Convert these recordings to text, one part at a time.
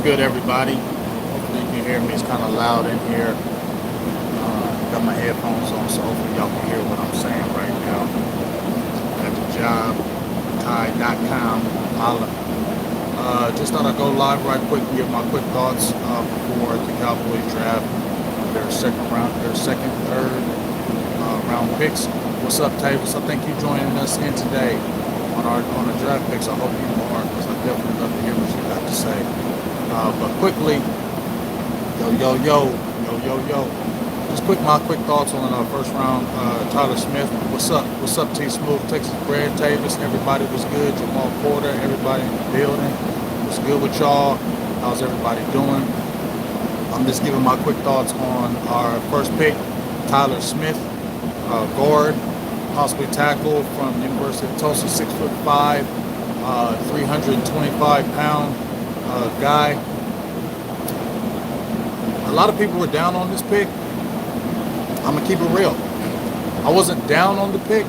What's good, everybody? Hopefully you can hear me. It's kind of loud in here. Got my headphones on, so hopefully y'all can hear what I'm saying right now. Got the job, Tide.com, holla. Just thought I'd go live right quick and give my quick thoughts before the Cowboys draft their third round picks. What's up, Tavis? I think you joining us in today on the draft picks. I hope you are, because I definitely love to hear what you got to say. But quickly, yo. Just my quick thoughts on first round. Tyler Smith. What's up? What's up, T Smooth? Texas Brad, Tavis. Everybody was good. Jamal Porter. Everybody in the building. What's good with y'all? How's everybody doing? I'm just giving my quick thoughts on our first pick, Tyler Smith, guard, possibly tackle from the University of Tulsa, 6'5", 325-pound guy. A lot of people were down on this pick. I'm gonna keep it real. I wasn't down on the pick,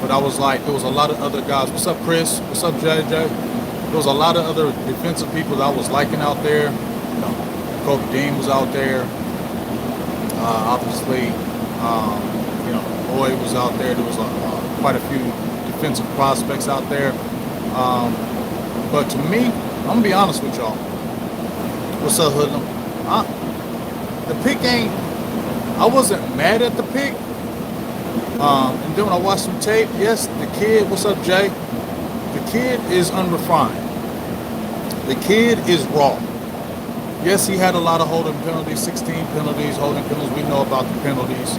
but I was like, there was a lot of other guys. What's up, Chris? What's up, JJ? There was a lot of other defensive people that I was liking out there. You know, Kobe Dean was out there. Obviously, Boyd was out there. There was quite a few defensive prospects out there. But to me, I'm gonna be honest with y'all. What's up, Hoodlum? The pick ain't. I wasn't mad at the pick. And then when I watched some tape, yes, the kid. What's up, Jay? The kid is unrefined. The kid is raw. Yes, he had a lot of holding penalties, 16 penalties, holding penalties. We know about the penalties.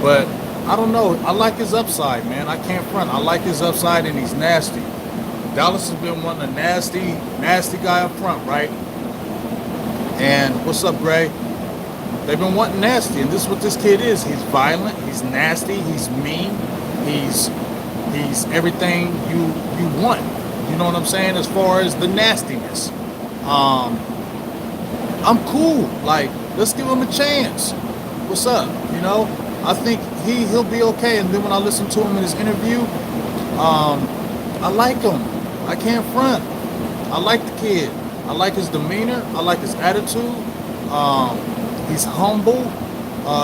But I don't know. I like his upside, man. I can't front. I like his upside, and he's nasty. Dallas has been wanting a nasty guy up front, right? And what's up, Gray? They've been wanting nasty, and this is what this kid is. He's violent. He's nasty. He's mean. He's everything you want. You know what I'm saying? As far as the nastiness, I'm cool. Like, let's give him a chance. What's up? You know, I think he'll be okay. And then when I listen to him in his interview, I like him. I can't front. I like the kid. I like his demeanor. I like his attitude. He's humble.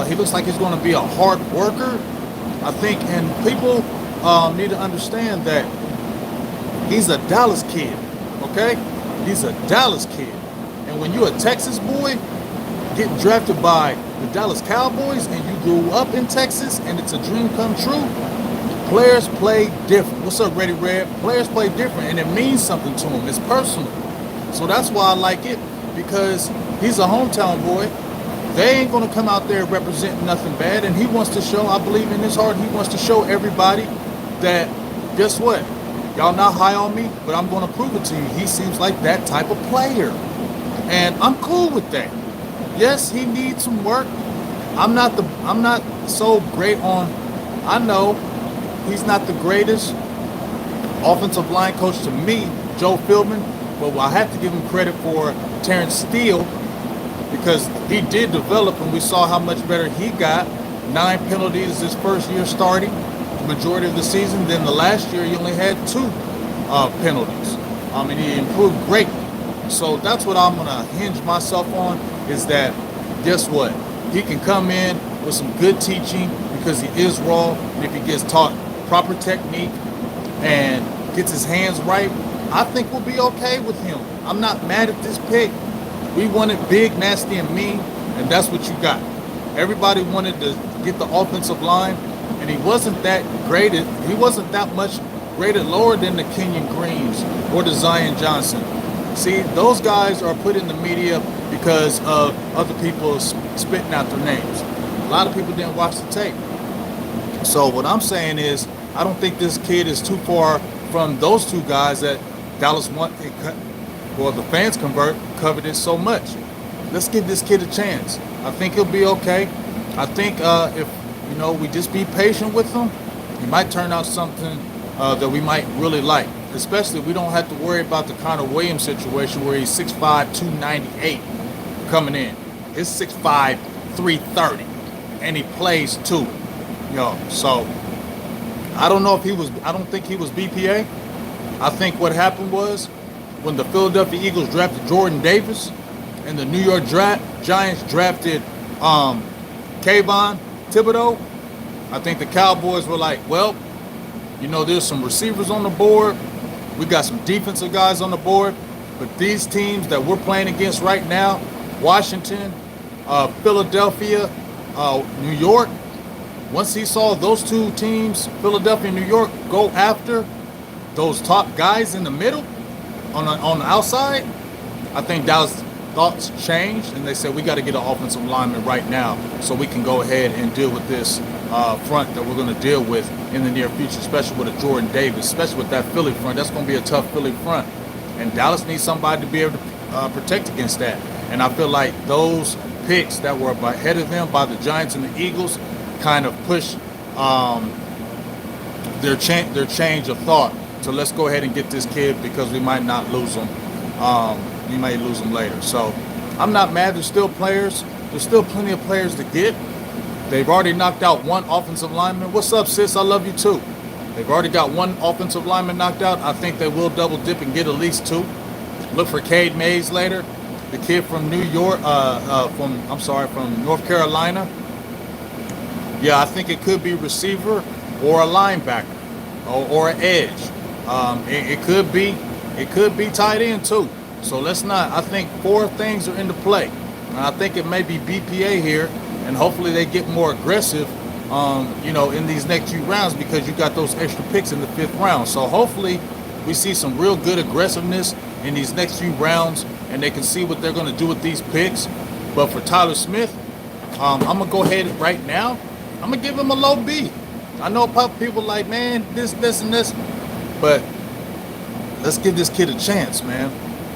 He looks like he's going to be a hard worker. I think, and people need to understand that he's a Dallas kid, okay? He's a Dallas kid. And when you're a Texas boy, getting drafted by the Dallas Cowboys, and you grew up in Texas, and it's a dream come true, players play different. What's up, Ready Red? Players play different, and it means something to them. It's personal. So that's why I like it, because he's a hometown boy. They ain't going to come out there representing nothing bad, and he wants to show, I believe in his heart, he wants to show everybody that, guess what? Y'all not high on me, but I'm going to prove it to you. He seems like that type of player, and I'm cool with that. Yes, he needs some work. I'm not so great on, I know he's not the greatest offensive line coach to me, Joe Philbin, but I have to give him credit for Terrence Steele, because he did develop, and we saw how much better he got. 9 penalties his first year starting, the majority of the season. Then the last year he only had 2 penalties. I mean, he improved greatly. So that's what I'm going to hinge myself on, is that, guess what? He can come in with some good teaching, because he is raw, and if he gets taught proper technique and gets his hands right, I think we'll be okay with him. I'm not mad at this pick. We wanted big, nasty, and mean, and that's what you got. Everybody wanted to get the offensive line, and he wasn't that graded. He wasn't that much graded lower than the Kenyon Greens or the Zion Johnson. See, those guys are put in the media because of other people spitting out their names. A lot of people didn't watch the tape. So what I'm saying is, I don't think this kid is too far from those 2 guys that Dallas the fans coveted so much. Let's give this kid a chance. I think he'll be okay. I think if we just be patient with him, he might turn out something that we might really like. Especially, we don't have to worry about the Connor Williams situation where he's 6'5", 298 coming in. He's 6'5", 330, and he plays too. So I don't think he was BPA. I think what happened was, when the Philadelphia Eagles drafted Jordan Davis, and the New York Giants drafted Kayvon Thibodeau, I think the Cowboys were like, well, there's some receivers on the board. We got some defensive guys on the board. But these teams that we're playing against right now, Washington, Philadelphia, New York, once he saw those two teams, Philadelphia and New York, go after those top guys in the middle, on the outside, I think Dallas thoughts changed, and they said we got to get an offensive lineman right now so we can go ahead and deal with this front that we're going to deal with in the near future, especially with a Jordan Davis, especially with that Philly front. That's going to be a tough Philly front, and Dallas needs somebody to be able to protect against that. And I feel like those picks that were ahead of them by the Giants and the Eagles kind of pushed their change of thought. So let's go ahead and get this kid because we might not lose him. We may lose them later. So I'm not mad. There's still players. There's still plenty of players to get. They've already knocked out one offensive lineman. What's up, sis? I love you too. They've already got one offensive lineman knocked out. I think they will double dip and get at least two. Look for Cade Mays later, the kid from New York, from North Carolina. Yeah, I think it could be receiver or a linebacker or an edge. It could be tight end too. So let's not. I think four things are into play. And I think it may be BPA here, and hopefully they get more aggressive, in these next few rounds because you got those extra picks in the 5th round. So hopefully we see some real good aggressiveness in these next few rounds, and they can see what they're going to do with these picks. But for Tyler Smith, I'm gonna go ahead right now. I'm gonna give him a low B. I know people like, man, this, and this, but let's give this kid a chance, man.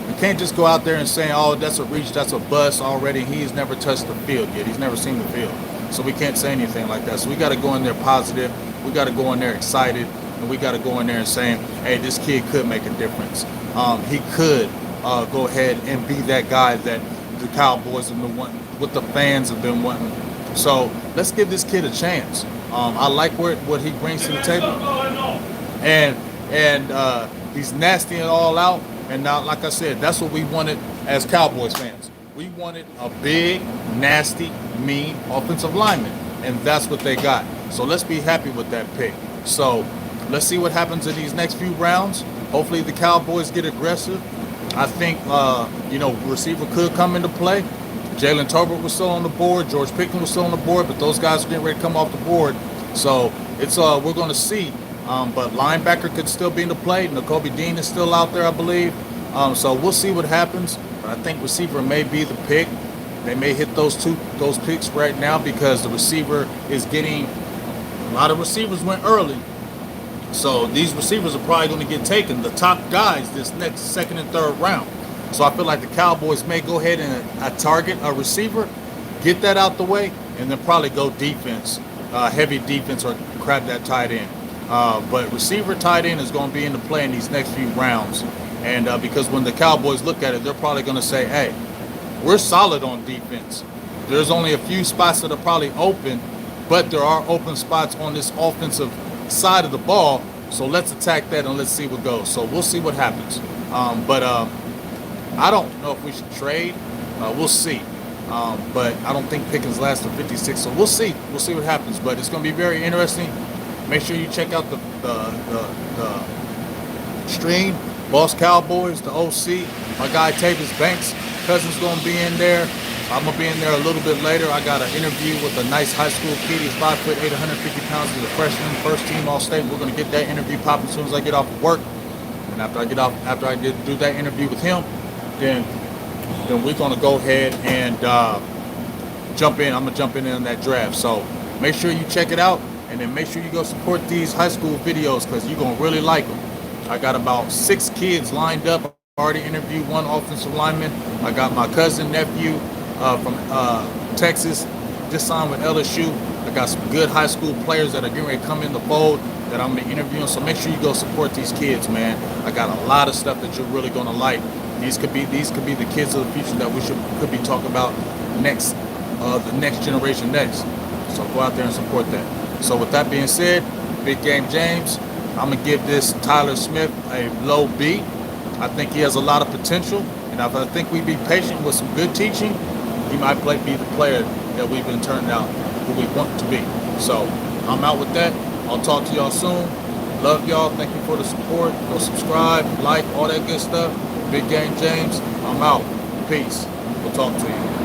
You can't just go out there and say, oh, that's a reach, that's a bust already. He's never touched the field yet. He's never seen the field. So we can't say anything like that. So we got to go in there positive. We got to go in there excited. And we got to go in there and saying, hey, this kid could make a difference. He could go ahead and be that guy that the Cowboys have been wanting, what the fans have been wanting. So let's give this kid a chance. I like what he brings to the table. And he's nasty and all out. And now, like I said, that's what we wanted as Cowboys fans. We wanted a big, nasty, mean offensive lineman. And that's what they got. So let's be happy with that pick. So let's see what happens in these next few rounds. Hopefully the Cowboys get aggressive. I think, receiver could come into play. Jalen Tolbert was still on the board. George Pickens was still on the board. But those guys are getting ready to come off the board. So it's we're going to see. But linebacker could still be in the play. Nakobe Dean is still out there, I believe. So we'll see what happens. But I think receiver may be the pick. They may hit those picks right now because the receiver is getting a lot of receivers went early. So these receivers are probably going to get taken, the top guys, this next 2nd and 3rd round. So I feel like the Cowboys may go ahead and target a receiver, get that out the way, and then probably go defense, heavy defense, or grab that tight end. But receiver, tight end is going to be in the play in these next few rounds. And because when the Cowboys look at it, they're probably going to say, hey, we're solid on defense. There's only a few spots that are probably open, but there are open spots on this offensive side of the ball. So let's attack that and let's see what goes. So we'll see what happens. But I don't know if we should trade. We'll see. But I don't think Pickens lasts to 56. So we'll see. We'll see what happens. But it's going to be very interesting. Make sure you check out the stream. Boss Cowboys, the OC. My guy Tavis Banks, cousin's going to be in there. I'm going to be in there a little bit later. I got an interview with a nice high school kid. He's 5'8", 150 pounds. He's a freshman, first team All-State. We're going to get that interview popping as soon as I get off of work. And after I do that interview with him, then we're going to go ahead and jump in. I'm going to jump in on that draft. So make sure you check it out. And then make sure you go support these high school videos because you're going to really like them. I got about 6 kids lined up. I already interviewed one offensive lineman. I got my cousin, nephew from Texas, just signed with LSU. I got some good high school players that are getting ready to come in the fold that I'm going to be interviewing. So make sure you go support these kids, man. I got a lot of stuff that you're really going to like. These could be the kids of the future that we could be talking about next, the next generation next. So go out there and support that. So with that being said, Big Game James, I'm going to give this Tyler Smith a low B. I think he has a lot of potential. And if I think we be patient with some good teaching, he might be the player that we've been turning out who we want to be. So I'm out with that. I'll talk to y'all soon. Love y'all. Thank you for the support. Go subscribe, like, all that good stuff. Big Game James, I'm out. Peace. We'll talk to you.